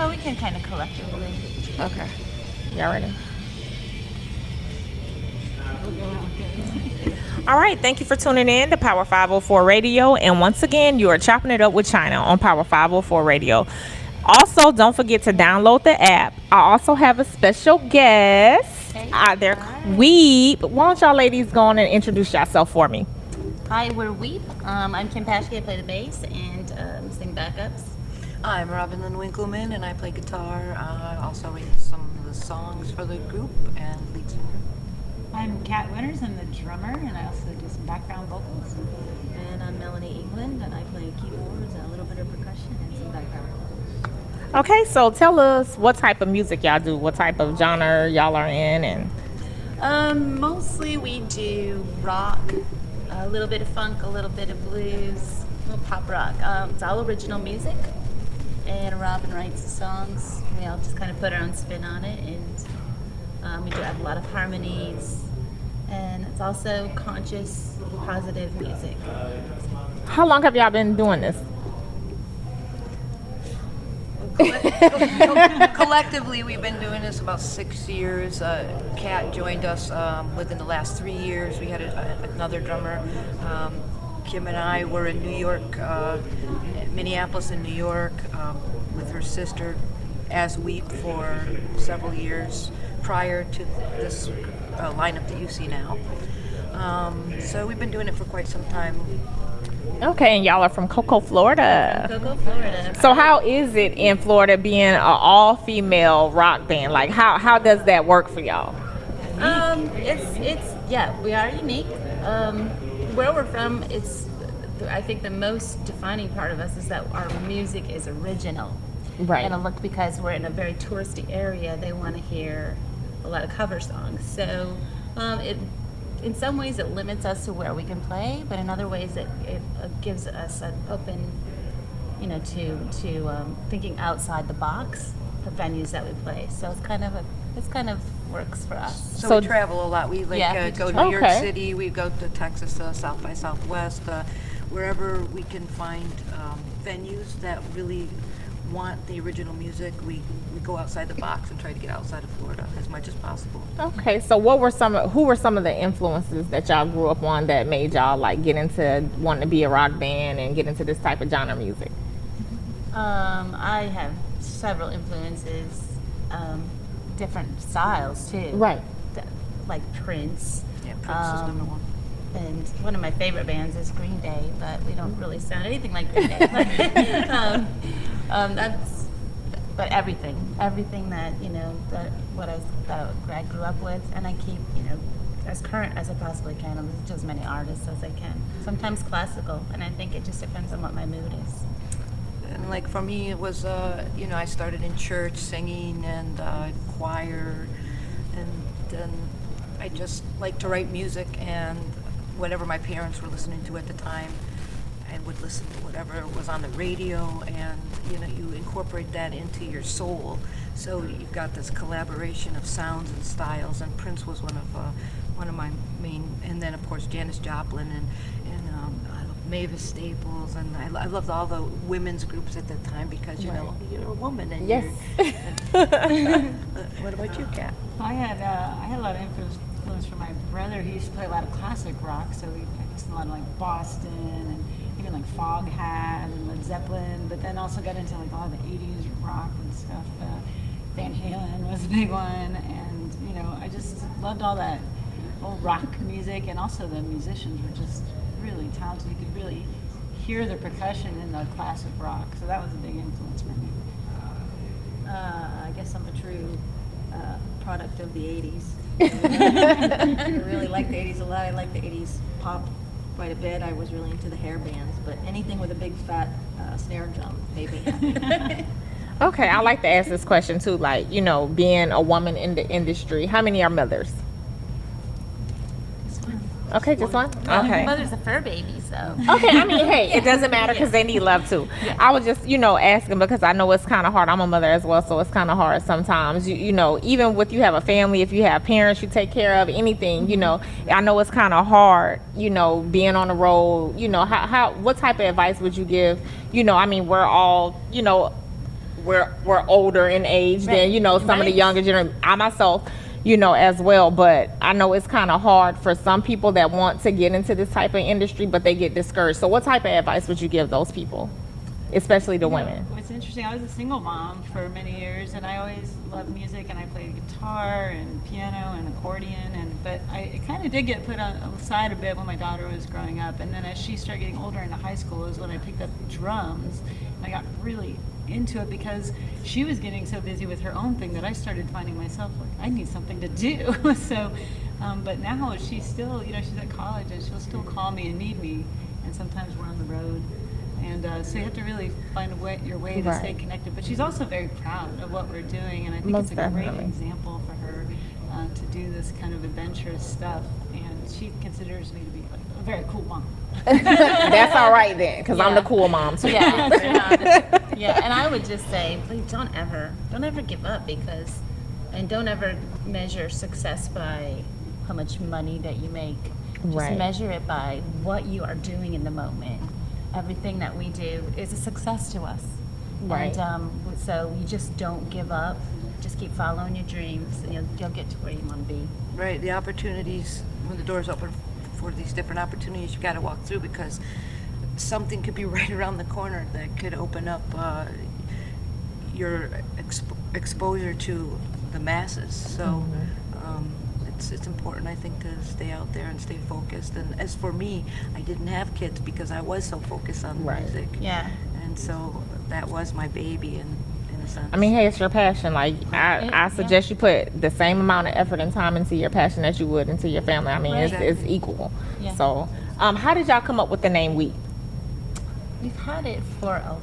Well, we can kind of collectively. Okay. Y'all ready? All right, thank you for tuning in to Power 504 Radio. And once again, you are chopping it up with Chynna on Power 504 Radio. Also, don't forget to download the app. I also have a special guest. Hey, They're hi. Weeb. Why don't y'all ladies go on and introduce yourself for me? Hi, we're Weep. I'm Kim Paschke. I play the bass and sing backups. I'm Robin Lynn Winkleman, and I play guitar. I also write some of the songs for the group and lead singer. I'm Kat Winters, I'm the drummer, and I also do some background vocals. And I'm Melanie England, and I play keyboards and a little bit of percussion and some background vocals. Okay, so tell us what type of music y'all do, what type of genre y'all are in, and Mostly we do rock, a little bit of funk, a little bit of blues, a little pop rock. It's all original music, and Robin writes the songs. We all just kind of put our own spin on it, and we do have a lot of harmonies, and it's also conscious, positive music. how long have y'all been doing this? Collectively, we've been doing this about 6 years. Kat joined us within the last 3 years. We had another drummer. Kim and I were in New York, Minneapolis and New York, with her sister as Weep for several years prior to this lineup that you see now. So we've been doing it for quite some time. Okay, and y'all are from Cocoa, Florida. Cocoa, Florida. So how is it in Florida being an all-female rock band? Like, how does that work for y'all? It's yeah, we are unique. Where we're from, I think the most defining part of us is that our music is original. Right. And look, because we're in a very touristy area, they want to hear a lot of cover songs. So in some ways it limits us to where we can play, but in other ways it gives us an open, to thinking outside the box of venues that we play. So it's kind of works for us. So we travel a lot. We Yeah. go to New York Okay. City. We go to Texas, South by Southwest, wherever we can find venues that really want the original music. We go outside the box and try to get outside of Florida as much as possible. Okay, so who were some of the influences that y'all grew up on that made y'all like get into wanting to be a rock band and get into this type of genre music? I have several influences, different styles too. Right. Like Prince. Yeah, Prince is number one. And one of my favorite bands is Green Day, but we don't really sound anything like Green Day. But everything that that I grew up with, and I keep as current as I possibly can. I listen to as many artists as I can. Sometimes classical, and I think it just depends on what my mood is. And like for me, it was I started in church singing and choir, and then I just like to write music, and whatever my parents were listening to at the time, I would listen to whatever was on the radio, and you incorporate that into your soul. So you've got this collaboration of sounds and styles, and Prince was one of my main, and then of course Janis Joplin and I love Mavis Staples, and I loved all the women's groups at that time because you're a woman and Yes. What about you, Kat? I had a lot of influence from my brother. He used to play a lot of classic rock, so we practiced a lot of like Boston and even like Foghat and Led Zeppelin, but then also got into like a lot of the 80s rock and stuff. Van Halen was a big one, and I just loved all that old rock music, and also the musicians were just really talented. You could really hear the percussion in the classic rock, so that was a big influence for me. I guess I'm a true product of the 80s. I really like the 80s a lot. I like the 80s pop quite a bit. I was really into the hair bands, but anything with a big fat snare drum made me happy. Okay, I like to ask this question too. Like, being a woman in the industry, how many are mothers? Okay, just one? Okay. Mother's a fur baby, so. Okay, I mean, hey, it doesn't matter because they need love too. I was just, asking because I know it's kind of hard. I'm a mother as well, so it's kind of hard sometimes. Even with you have a family, if you have parents you take care of, anything, I know it's kind of hard, being on the road. What type of advice would you give? We're all, we're older in age than, you know, some of the younger generation. I myself, you know, as well, but I know it's kind of hard for some people that want to get into this type of industry, but they get discouraged. So what type of advice would you give those people, especially the women? What's interesting, I was a single mom for many years, and I always loved music, and I played guitar and piano and accordion, but it kind of did get put on the side a bit when my daughter was growing up, and then as she started getting older into high school is when I picked up drums, and I got really into it because she was getting so busy with her own thing that I started finding myself like, I need something to do. So, but now she's still, you know, she's at college and she'll still call me and need me, and sometimes we're on the road. And so you have to really find your way to stay connected. But she's also very proud of what we're doing, and I think it's a great example for her to do this kind of adventurous stuff. And she considers me to be like a very cool mom. That's all right then, because I'm the cool mom too. Yeah, and I would just say, please don't ever give up, and don't ever measure success by how much money that you make. Just measure it by what you are doing in the moment. Everything that we do is a success to us. And so you just don't give up. Just keep following your dreams, and you'll get to where you want to be. Right, the opportunities, when the doors open for these different opportunities, you got to walk through, because something could be right around the corner that could open up your exposure to the masses. So it's important, I think, to stay out there and stay focused. And as for me, I didn't have kids because I was so focused on music. Yeah. And so that was my baby in a sense. I mean, hey, it's your passion. Like, I suggest you put the same amount of effort and time into your passion as you would into your family. I mean, it's equal. Yeah. So, how did y'all come up with the name Weep? We've had it for a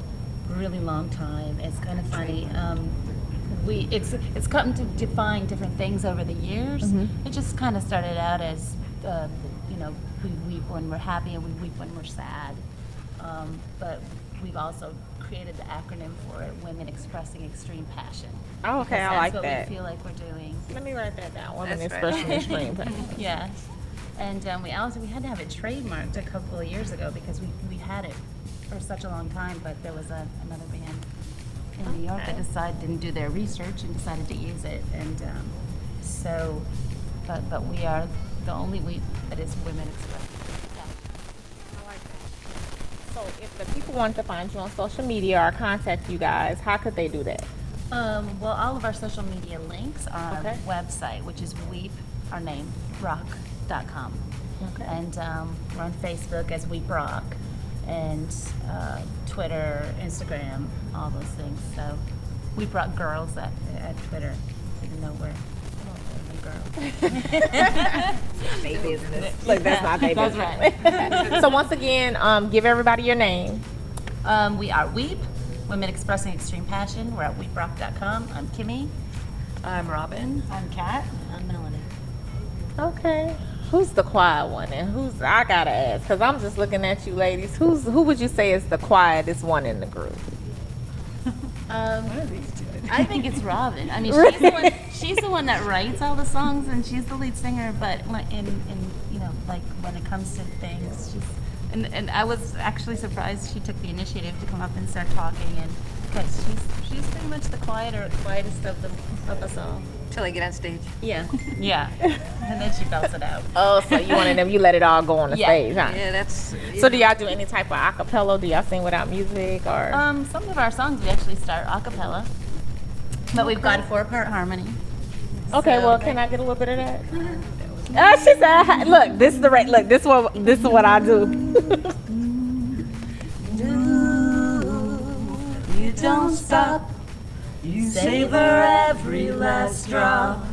really long time. It's kind of funny. It's come to define different things over the years. It just kind of started out as, you know, we weep when we're happy and we weep when we're sad. But we've also created the acronym for it, Women Expressing Extreme Passion. Oh, okay, I like that. That's what we feel like we're doing. Let me write that down. Women Expressing Extreme Passion. Yeah. And we had to have it trademarked a couple of years ago because we had it for such a long time, but there was another band in New York that didn't do their research and decided to use it. And but we are the only weep that is Women Expressing. So if the people wanted to find you on social media or contact you guys, how could they do that? Well, all of our social media links are on our website, which is our name, rock.com. Okay. And we're on Facebook as Weep Rock, and Twitter, Instagram, all those things. So Weep Rock Girls at Twitter, even though we're girls. Baby, isn't it? Look, that's not baby. That's right. So once again, give everybody your name. We are Weep, Women Expressing Extreme Passion. We're at weeprock.com. I'm Kimmy. I'm Robin. I'm Kat. I'm Melanie. Okay. Who's the quiet one, and I gotta ask, because I'm just looking at you ladies. Who would you say is the quietest one in the group? I think it's Robin. I mean, she's the one that writes all the songs, and she's the lead singer. But in you know, like when it comes to things, and I was actually surprised she took the initiative to come up and start talking, and because she's pretty much the quietest of us all. Till I get on stage. Yeah, yeah, and then she belts it out. Oh, so you let it all go on the stage, huh? Yeah, that's. So do y'all do any type of acapella? Do y'all sing without music, or? Some of our songs we actually start acapella, but we've got a 4-part harmony. Okay, well, can I get a little bit of that? She said, "Look, this is the right. Look, this is what I do." You don't stop. You savor every last drop.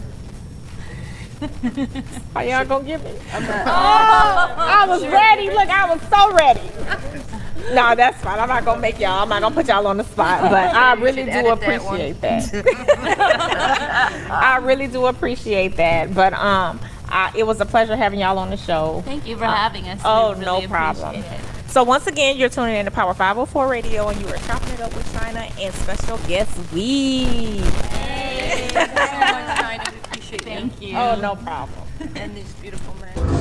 Are y'all gonna give me? I was ready. Look, I was so ready. No, that's fine. I'm not gonna make y'all. I'm not gonna put y'all on the spot. But I really do appreciate that. I really do appreciate that. But it was a pleasure having y'all on the show. Thank you for having us. Oh, we really no problem. appreciate it. So once again, you're tuning in to Power 504 Radio, and you are chopping it up with Chynna and special guest Weep. Hey, thank you so much, Chynna. We appreciate it. Thank you. Oh, no problem. And these beautiful men.